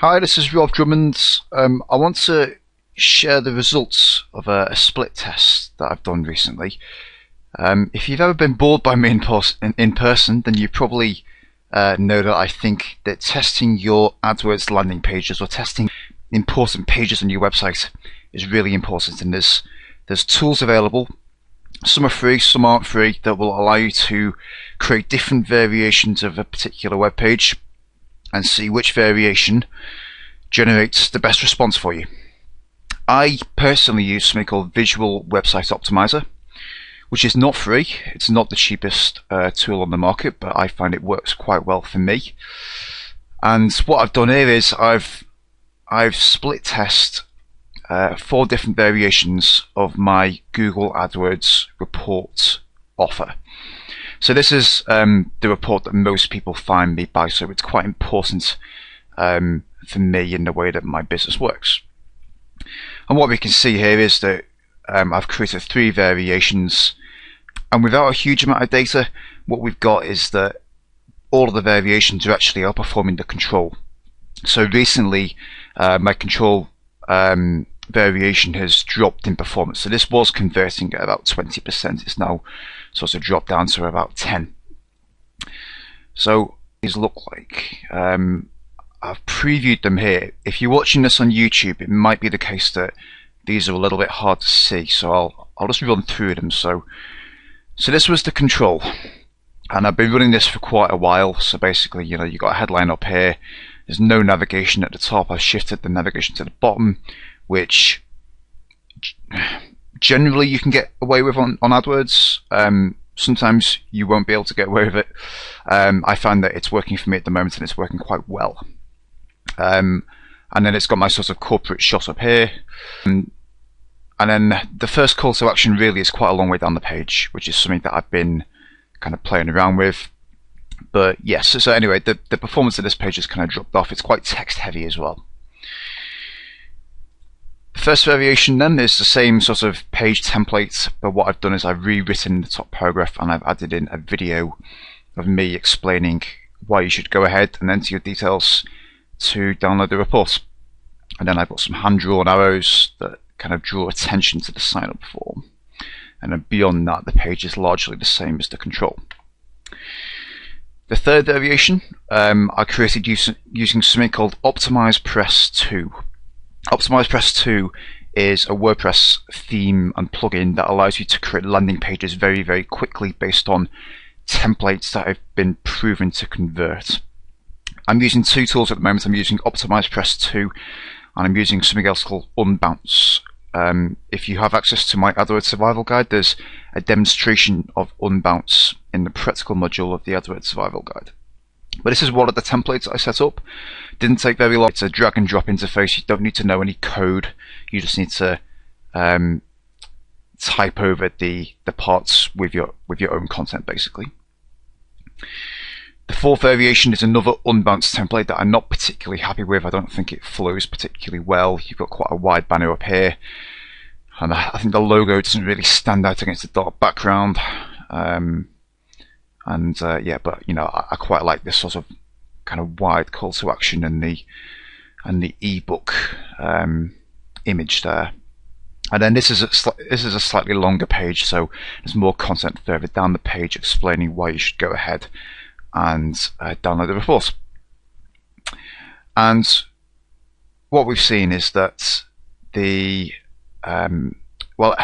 Hi, this is Rob Drummond. I want to share the results of a split test that I've done recently. If you've ever been bored by me in person, then you probably know that I think that testing your AdWords landing pages or testing important pages on your website is really important. And there's tools available. Some are free, some aren't free, that will allow you to create different variations of a particular web page and see which variation generates the best response for you. I personally use something called Visual Website Optimizer, which is not free. It's not the cheapest tool on the market, but I find it works quite well for me. And what I've done here is I've split test 4 different variations of my Google AdWords report offer. So this is the report that most people find me by, so it's quite important for me in the way that my business works. And what we can see here is that I've created 3 variations, and without a huge amount of data, what we've got is that all of the variations are actually outperforming the control. So recently my control variation has dropped in performance. So this was converting at about 20%. It's now sort of dropped down to about 10. So these look like. I've previewed them here. If you're watching this on YouTube, it might be the case that these are a little bit hard to see. So I'll just run through them. So this was the control, and I've been running this for quite a while. So basically, you've got a headline up here. There's no navigation at the top. I've shifted the navigation to the bottom, which generally you can get away with on AdWords. Sometimes you won't be able to get away with it. I find that it's working for me at the moment, and it's working quite well. And then it's got my sort of corporate shot up here. And then the first call to action really is quite a long way down the page, which is something that I've been kind of playing around with. But yes, so anyway, the performance of this page has kind of dropped off. It's quite text heavy as well. The first variation then is the same sort of page template, but what I've done is I've rewritten the top paragraph and I've added in a video of me explaining why you should go ahead and enter your details to download the report. And then I've got some hand-drawn arrows that kind of draw attention to the sign-up form. And then beyond that, the page is largely the same as the control. The third variation I created using something called Optimize Press 2. Optimize Press 2 is a WordPress theme and plugin that allows you to create landing pages very, very quickly based on templates that have been proven to convert. I'm using 2 tools at the moment. I'm using Optimize Press 2 and I'm using something else called Unbounce. If you have access to my AdWords Survival Guide, there's a demonstration of Unbounce in the practical module of the AdWords Survival Guide. But this is one of the templates I set up. Didn't take very long. It's a drag and drop interface. You don't need to know any code. You just need to type over the parts with your own content, basically. The fourth variation is another Unbounce template that I'm not particularly happy with. I don't think it flows particularly well. You've got quite a wide banner up here, and I think the logo doesn't really stand out against the dark background. Yeah, but I quite like this sort of kind of wide call to action and the ebook image there. And then this is a slightly longer page, so there's more content further down the page explaining why you should go ahead and download the report. And what we've seen is that well,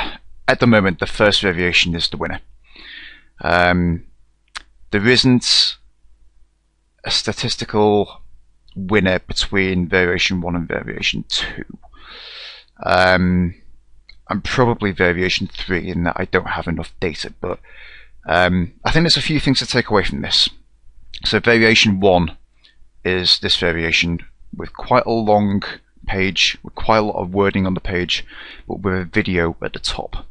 at the moment, the first variation is the winner. There isn't a statistical winner between variation 1 and variation 2. And probably variation 3 in that I don't have enough data, but I think there's a few things to take away from this. So variation 1 is this variation with quite a long page, with quite a lot of wording on the page, but with a video at the top.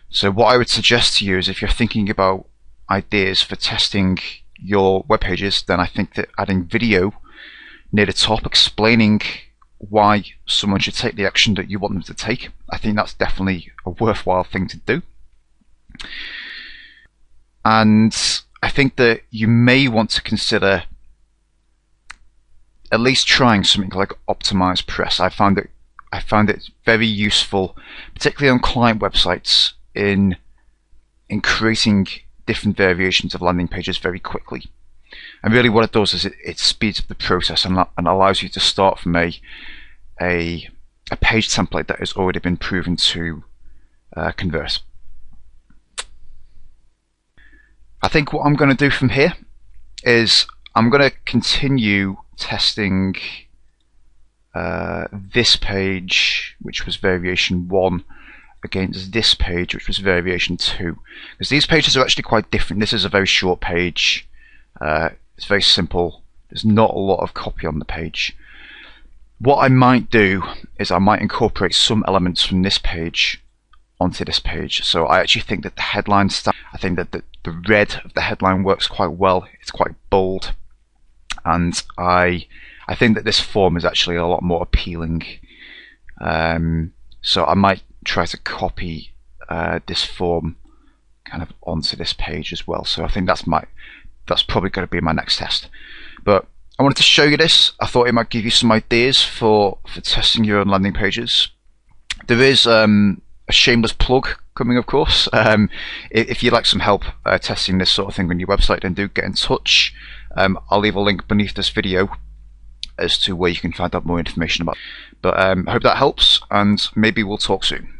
So what I would suggest to you is if you're thinking about ideas for testing your web pages, then I think that adding video near the top explaining why someone should take the action that you want them to take, I think that's definitely a worthwhile thing to do. And I think that you may want to consider at least trying something like optimized press. I found it very useful, particularly on client websites, in creating different variations of landing pages very quickly. And really what it does is it speeds up the process and allows you to start from a page template that has already been proven to convert. I think what I'm going to do from here is I'm going to continue testing this page, which was variation 1, against this page, which was variation 2, because these pages are actually quite different. This is a very short page. It's very simple. There's not a lot of copy on the page. What I might do is I might incorporate some elements from this page onto this page. So I actually think that the headline style, I think that the red of the headline works quite well. It's quite bold, and I think that this form is actually a lot more appealing. So I might try to copy this form kind of onto this page as well. So I think that's probably going to be my next test. But I wanted to show you this. I thought it might give you some ideas for testing your own landing pages. There is a shameless plug coming, of course. If you'd like some help testing this sort of thing on your website, then do get in touch. I'll leave a link beneath this video as to where you can find out more information about it. But I hope that helps, and maybe we'll talk soon.